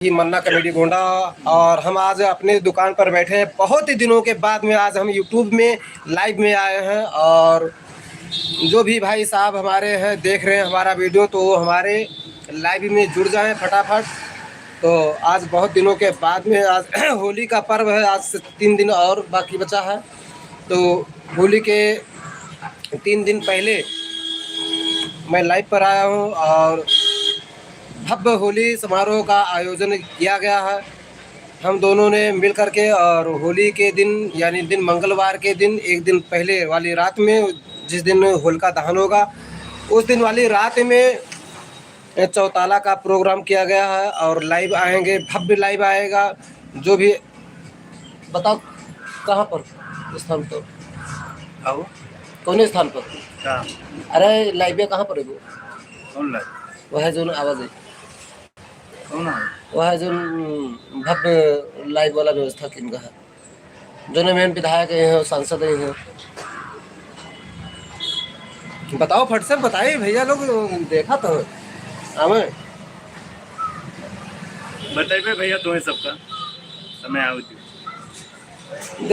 ही मन्ना comedy Gonda. और हम आज अपने दुकान पर बैठे हैं, बहुत ही दिनों के बाद में आज हम यूट्यूब में लाइव में आए हैं। और जो भी भाई साहब हमारे हैं देख रहे हैं हमारा वीडियो, तो वो हमारे लाइव में जुड़ जाएं फटाफट। तो आज बहुत दिनों के बाद में आज होली का पर्व है, आज से 3 दिन और बाकी बचा है। तो होली के 3 दिन पहले मैं लाइव पर आया हूँ और भव्य होली समारोह का आयोजन किया गया है। हम दोनों ने मिल कर के, और होली के दिन यानी दिन मंगलवार के दिन एक दिन पहले वाली रात में, जिस दिन होलिका दहन होगा उस दिन वाली रात में चौताला का प्रोग्राम किया गया है। और लाइव आएंगे, भव्य लाइव आएगा। जो भी बताओ कहाँ पर स्थान पर आओ कौन स्थान पर? क्या? अरे लाइव कहाँ पर है वो? कौन लाइव? वह जो आवाज़ है, कौन है? वह जो भव्य लाइव वाला व्यवस्था किनका है? जो न मेन विधायक हैं और सांसद हैं। बताओ फट से बताइए भैया, लोग देखा तो हमें बताइए भैया, तुम्हें सबका समय आओ।